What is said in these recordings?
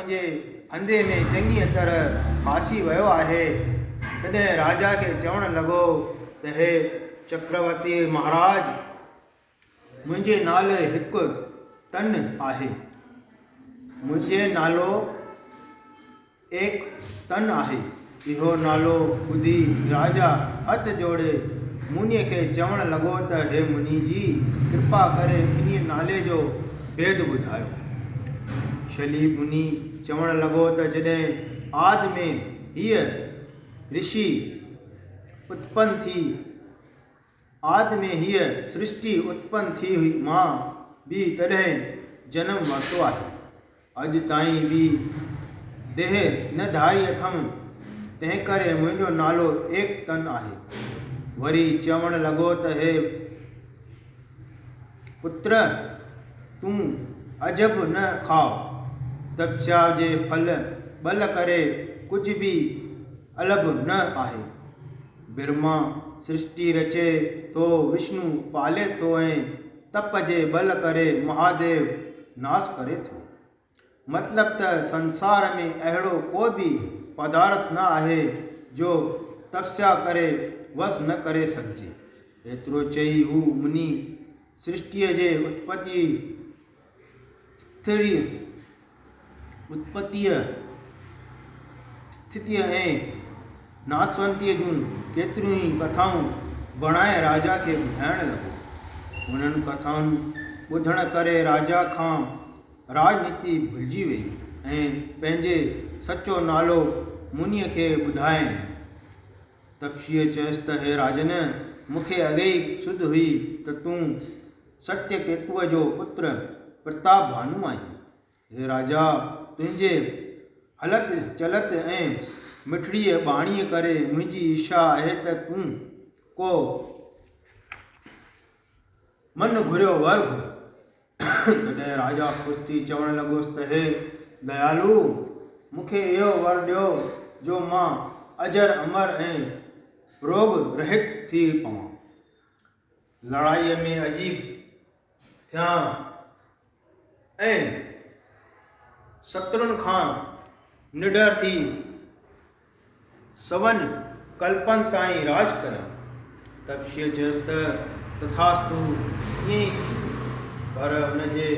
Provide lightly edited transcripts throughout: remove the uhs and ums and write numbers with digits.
मुंहिंजे फंदे में चङी तरह फासी वियो आहे। तॾहिं राजा खे चवणु लॻो त हे चक्रवर्ती महाराज, मुंहिंजे नाले हिकु तन आहे। मुंहिंजे नालो एक तन आहे। इहो नालो ॿुधी राजा हथ जोड़े मुनीअ खे चवणु लॻो त हे मुनी जी, कृपा करे इन नाले जो भेद ॿुधायो। शली मुनी चवणु लॻो त जॾहिं आदि में हीअ ऋषि उत्पन्न थी, आदि में हीअ सृष्टि उत्पन्न थी हुई, मां बि तॾहिं जनम वरितो आहे। अॼु ताईं बि देह न धारी अथमि, तंहिं करे मुंहिंजो नालो एक तन आहे। वरी चवणु लॻो त हे पुत्र, तूं अजब न खाओ। तपस्या जे फल बल करे कुझु बि अलॻ न आहे। ब्रह्मा सृष्टि रचे थो, विष्णु पाले थो ऐं तप जे बल करे महादेव नाश करे थो। मतिलब त संसार में अहिड़ो को बि पदार्थ न आहे जो तपस्या करे वस न करे सघिजे। एतिरो चई हू मुनि सृष्टिअ जे उत्पत्तिअ ऐं नासवंतीअ जूं केतिरियूं ई कथाऊं बणाए राजा खे ॿुधाइणु लॻो। उन्हनि कथाउनि ॿुधण करे राजा खां राजनीति भुलिजी वई ऐं पंहिंजे सचो नालो मुनीअ खे ॿुधायईं। तपस्वीअ चयसि त हे राजन, मूंखे अॻे ई सुध हुई त तूं सत्यकेतुअ जो पुत्र प्रताप भानु आहीं। हे राजा, तुंहिंजे हलत चलत ऐं मिठड़ीअ बाणीअ करे मुंहिंजी इच्छा आहे त तूं को मन घुरियो वर घुर। तॾहिं राजा ख़ुशि थी चवणु लॻोसि त हे दयालु, मूंखे इहो वर ॾियो जो मां अजर अमर ऐं रोग रहित थी पवां। लड़ाईअ में अजीब थियां ऐं शत्रुनि खां निडर थी सवन कल्पनि ताईं राज करियां। तपस्वीअ चयसि त तथास्तु, ईअं ई पर हुनजे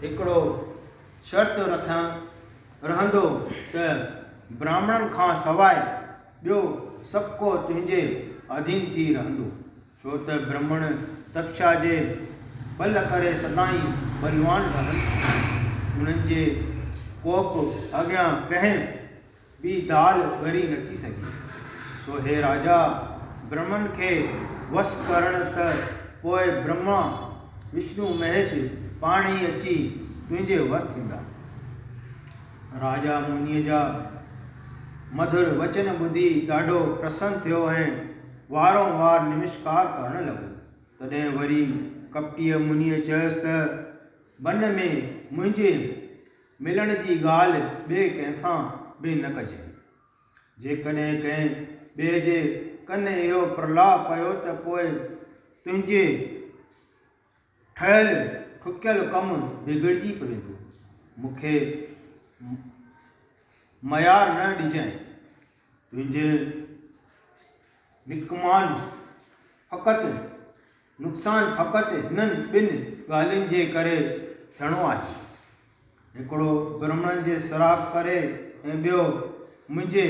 हिकिड़ो शर्त रहंदो त ब्राह्मणनि खां सवाइ ॿियो सभु को तुंहिंजे अधीन थी रहंदो, छो त ब्राह्मण तपस्या जे बल करे सदाईं बलवान रहनि। उन्हनि जे कोप अॻियां कंहिं बि दाल ॻरी नथी सघे। सो हे राजा, ब्राह्मण खे वस करण त पोइ ब्रह्मा विष्णु महेश पाण ई अची तुंहिंजे वस थींदा। राजा मुनीअ जा मधुर वचन ॿुधी ॾाढो प्रसन्न थियो ऐं वारों वार नमस्कार करणु लॻो। तॾहिं वरी कपटीअ मुनीअ चयसि त वन में मुंहिंजे मिलण जी ॻाल्हि ॿिए कंहिंसां बि न कजे। जेकॾहिं कंहिं ॿिए जे कन इहो प्रलाप पयो त पोइ तुंहिंजे ठहियल ठुकियल कमु बिगड़जी पवंदो। मूंखे मयार न ॾिजांइ। तुंहिंजे नुक़सान फ़क़ति हिननि ॿिनि ॻाल्हियुनि जे करे थियणो आहे। हिकिड़ो ब्राह्मणनि जे श्राप करे ऐं ॿियो मुंहिंजे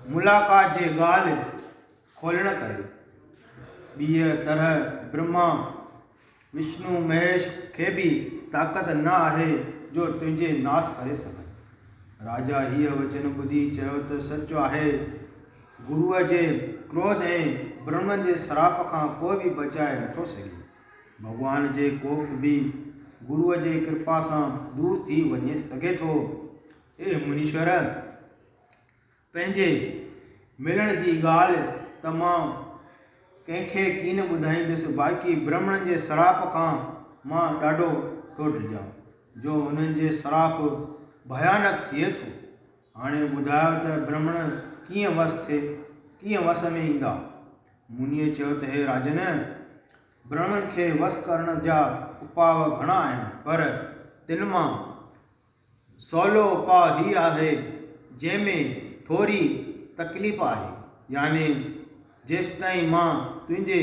मुलाक़ात जे ॻाल्हि खोलण करे। ॿीअ तरह ब्रह्मा विष्णु महेश खे बि ताक़त न आहे जो तुंहिंजे नाश करे सघनि। राजा हीअ वचन ॿुधी चयो त सच आहे, गुरुअ जे क्रोध ऐं ब्राह्मण जे श्राप खां को बि बचाए नथो सघे। भॻवान जे कोप बि गुरुअ जे कृपा सां दूर थी वञे सघे थो। हे मुनीश्वर, पंहिंजे मिलण जी ॻाल्हि त मां कंहिंखे कीन ॿुधाईंदुसि, बाक़ी ब्राह्मण जे श्राप खां मां ॾाढो थो डिॼां, जो हुननि जे श्राप भयानक थिए थो। हाणे ॿुधायो त ब्राह्मण कीअं वस में ईंदा। मुनीअ चयो त हे राजन, ब्राह्मण खे वस करण जा उपाव घणा आहिनि, पर तिन मां सवलो उपाउ ही आहे जंहिंमें थोरी तकलीफ़ आहे, यानी जेसिताईं मां तुंहिंजे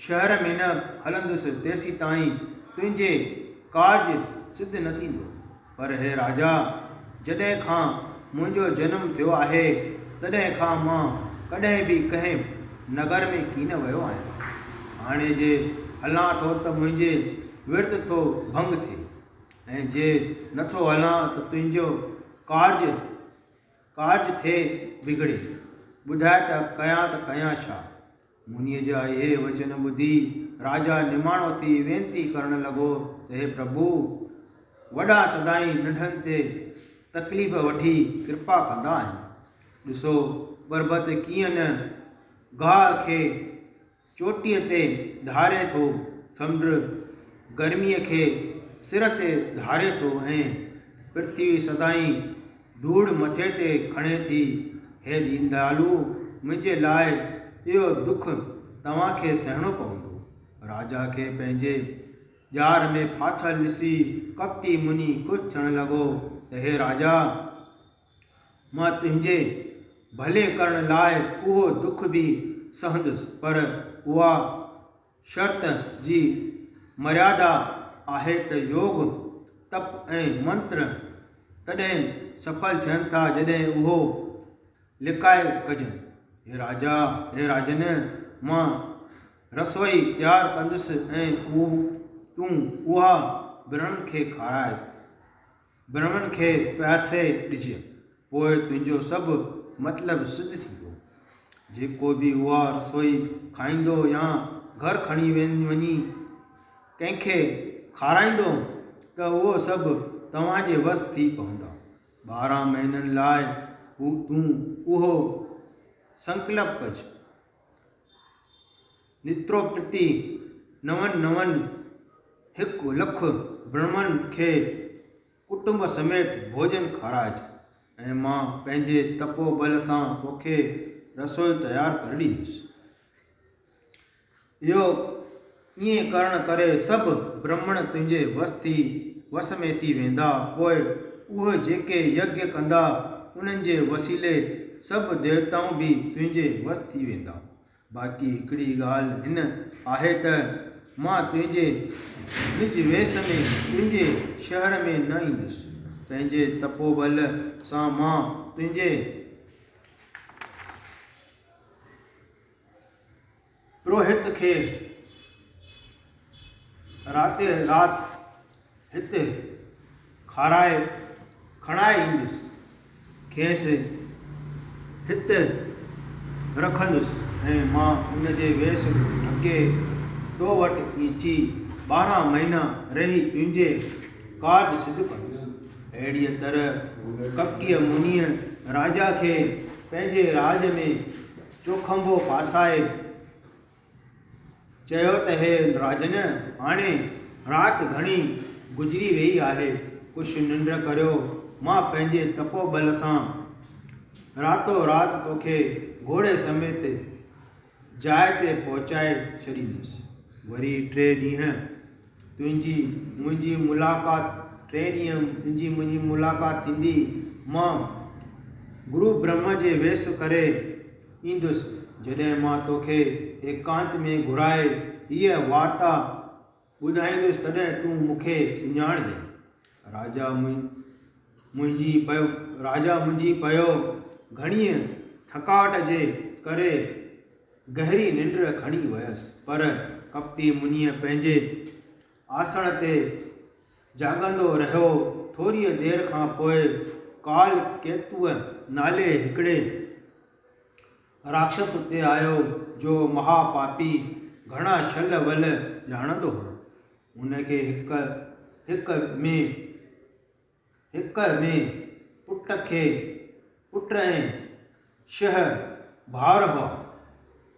शहर में न हलंदुसि तेसीं ताईं तुंहिंजे कार्य सिद्ध न थींदो। पर हे राजा, जॾहिं खां मुंहिंजो जनमु थियो आहे तॾहिं खां मां कॾहिं बि कंहिं नगर में कीन वियो आहियां। हाणे जे हलां थो त मुंहिंजे विर्त थो भंग थिए, ऐं जे नथो हलां त तुंहिंजो कार्य थिए बिगड़े। ॿुधाए त कयां छा? मुनीअ जा इहे वचन ॿुधी राजा निमाणो थी वेनती करण लॻो त हे प्रभु, वॾा सदाईं नंढनि ते तकलीफ़ वठी कृपा कंदा आहिनि। ॾिसो पर्बत कीअं न गाह खे चोटीअ ते धारे थो, समुंड गर्मीअ खे सिर ते धारे थो, ऐं पृथ्वी सदाईं धूड़ मथे ते खणे थी। हे दीनदयालु, मुंहिंजे लाइ इहो दुख तव्हांखे सहणो पवंदो। राजा खे पंहिंजे ॼार में फाथल ॾिसी कपटी मुनी ख़ुशि थियण लॻो त हे राजा, मां तुंहिंजे भले करण लाइ उहो दुख बि सहंदुसि, पर उहा शर्त जी मर्यादा आहे त योग, तप ऐं मंत्र तॾहिं सफल थियनि था जॾहिं उहो लिकाए कजनि। हे राजन, मां रसोई तयारु कंदुसि ऐं तूं उहा ब्राह्मण खे प्यासे ॾिजे, पोइ तुंहिंजो सभु मतिलबु सिद्ध थींदो। जेको बि उहा रसोई खाईंदो या घर खणी वञी कंहिंखे खाराईंदो त उहो सभु तव्हांजे वस थी पवंदा। 12 महीननि लाइ तूं उहो संकल्प कजि, नित्रो प्रति 1 लख ब्राह्मण खे कुटुंब समेत भोजन खाराइजि, ऐं मां पंहिंजे तपोबल सां तोखे रसोई तयारु करे ॾींदुसि। इहो ईअं करण करे सभु ब्राह्मण तुंहिंजे वस में थी वेंदा। पोइ उहे जेके यज्ञ कंदा उन्हनि जे वसीले सभु देवताऊं बि तुंहिंजे वस थी वेंदा। बाक़ी हिकिड़ी ॻाल्हि हिन आहे त मां तुंहिंजे निज वेस में तुंहिंजे शहर में न ईंदुसि। पंहिंजे तपोबल सां मां तुंहिंजे पुरोहित खे राति हिते खणाए ईंदुसि, खेसि हिते रखंदुसि, ऐं मां उनजे वेस ढके तो वटि अची 12 महीना रही तुंहिंजे कार्य सिद्ध कंदुसि। अहिड़ीअ तरह कपटीअ मुनीअ राजा खे पंहिंजे राज में चोखंबो फासाए चयो त हे राजन, हाणे राति घणी गुज़री वई आहे, कुझु निंड करियो। मां पंहिंजे तपोबल सां रातो राति तोखे घोड़े समेत जाइ ते पहुचाए छॾींदुसि। वरी 3 ॾींहं तुंहिंजी मुंहिंजी मुलाक़ात थींदी। मां गुरु ब्रह्मा जे वेस करे ईंदुसि। जॾहिं मां तोखे एकांत में घुराए हीअ वार्ता ॿुधाईंदुसि तॾहिं तूं मूंखे सुञाणजइ। राजा मुंहिंजी पियो घणीअ थकावट जे करे गहरी निंड खणी वियसि, पर कपटी मुनीअ पंहिंजे आसन ते जाॻंदो रहियो। थोरीअ देर खां पोइ काल केतुअ नाले हिकिड़े राक्षस उते आयो जो महापापी घणा छल वल ॼाणंदो हो। उनखे हिक में पुट ऐं 6 भाउर हुआ।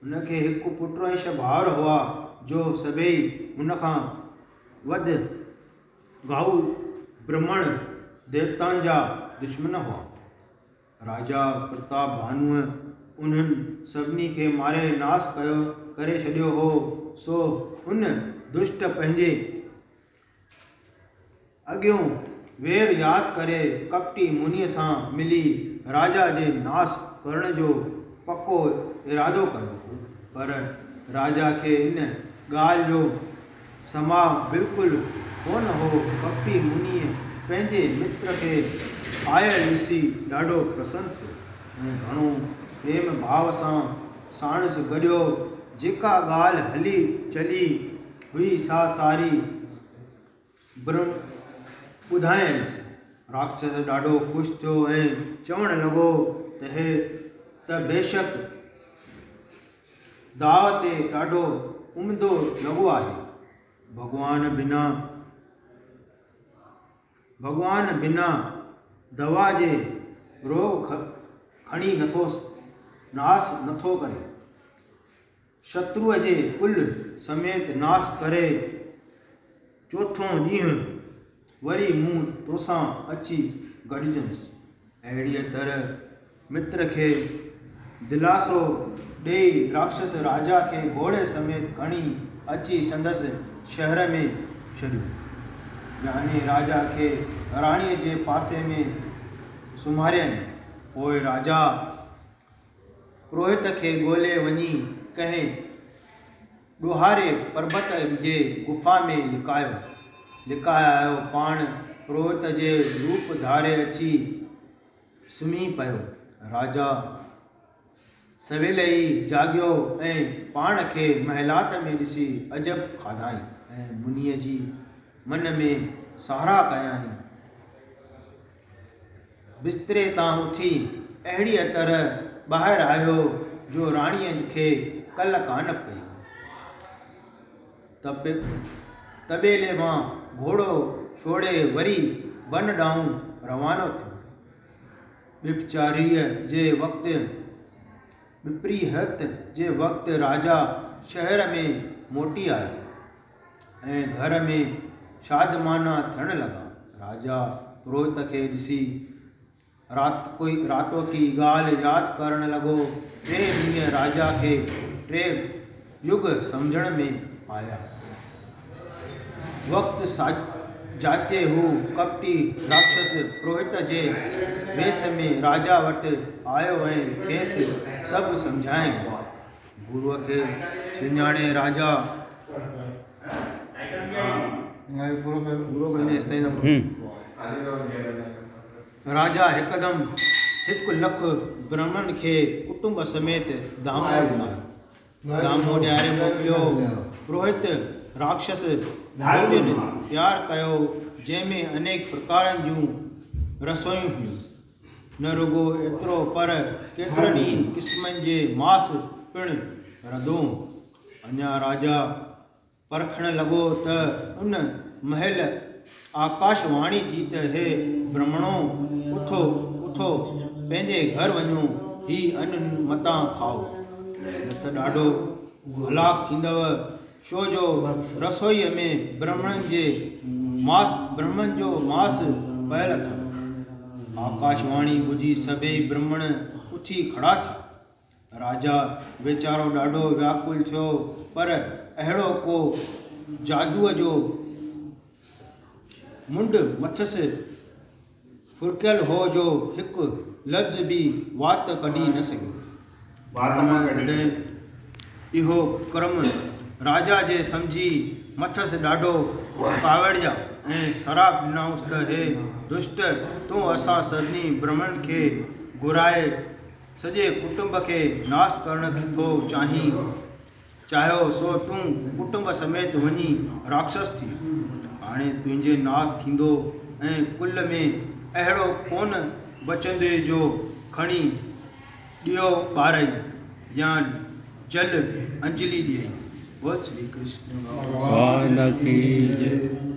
उनखे हिकु पुटु ऐं 6 भाउर हुआ जो सभई हुनखां वधि घाऊ ब्राह्मण देवताउनि जा दुश्मन हुआ। राजा प्रताप भानुअ उन्हनि सभिनी खे मारे नास करे छॾियो हो। सो हुन दुष्ट पंहिंजे अॻियों वेर याद करे कपटी मुनीअ सां मिली राजा जे नास करण जो पक्को इरादो कयो। पर राजा खे इन ॻाल्हि जो समा बिल्कुलु कोन हो। कपटी मुनीअ पंहिंजे मित्र खे आयल ॾिसी ॾाढो प्रसन्न थियो ऐं घणो प्रेम भाव सां साणुसि गॾियो। जेका ॻाल्हि हली चली हुई सा सारी ब्रह्म ॿुधायसि। राक्षस ॾाढो ख़ुशि थियो ऐं चवणु लॻो त बेशक दाव ते ॾाढो उम्दो लॻो आहे। भॻवान बिना दवा जे रोग खणी नास नथो करे। शत्रुअ जे कुल समेत नास करे चोथों ॾींहुं वरी मूं तोसां अची गॾिजंदुसि। अहिड़ीअ तरह मित्र खे दिलासो ॾेई राक्षस राजा खे घोड़े समेत खणी अची संदसि शहर में छॾियो। याने राजा खे राणीअ जे पासे में सुम्हारियईं। पोइ राजा पुरोहित खे ॻोल्हे वञी कंहिं ॾोहारे पर्बत जे गुफ़ा में लिकायो। पाण पुरोहित जे रूप धारे अची सुम्ही पियो। राजा सवेल ई जाॻियो ऐं पाण खे महिलात में ॾिसी अजब खाधाई ऐं मुनीअ जी मन में सहारा कयाई। बिस्तरे तां उथी अहिड़ीअ तरह ॿाहिरि आयो जो राणीअ खे कल कान पई। तबेले मां घोड़ो छोड़े वरी वन ॾांहुं रवानो थियो। विपरीहत जे वक़्तु राजा शहर में मोटी आयो ऐं घर में शादमाना थियण लॻा। राजा पुरोहित खे ॾिसी रातो की ॻाल्हि यादि करण लॻो। 3 ॾींहं राजा खे 3 युग सम्झण में आया। वक़्तु जाचे हू कपटी राक्षस पुरोहित जे वेस में राजा वटि आयो ऐं खेसि सभु सम्झायसि। गुरुअ खे सुञाणे राजा हिकदमि 1 लख ब्राह्मण खे कुटुंब समेत दामो ॾियारे मोकिलियो। पुरोहित राक्षस भोजन तयारु कयो जंहिंमें अनेक प्रकारनि जूं रसोइयूं हुयूं। न रुगो एतिरो पर केतिरनि ई क़िस्मनि जे मांस पिणु रधो। अञा राजा परखण लॻो त उन महल आकाशवाणी थी त हे ब्राह्मणो उथो पंहिंजे घर वञो, ही अन्न मतां खाओ, न त ॾाढो हलाक थींदव। छो जो रसोईअ में ब्राह्मण जो मांस पयल अथव। आकाशवाणी ॿुधी सभई ब्राह्मण उथी खड़ा थिया। राजा वीचारो ॾाढो व्याकुल थियो, पर अहिड़ो को जादूअ जो मुंड मथसि फुरकियल हो जो हिकु लफ़्ज़ बि वात कढी न सघियो। इहो कर्म राजा जे सम्झी मथसि ॾाढो कावड़िया ऐं सराप ॾिनऊंसि त हे दुष्ट, तूं असां सभिनी ब्राह्मण खे घुराए सॼे कुटुंब खे नास करण थो चाहियो, सो तूं कुटुंब समेत वञी राक्षस थी। हाणे तुंहिंजे नास थींदो ऐं कुल में अहिड़ो कोन बचंदे जो खणी ॾियो ॿारई या जल अंजलि ॾियई। बोल श्री कृष्ण भगवान की जय।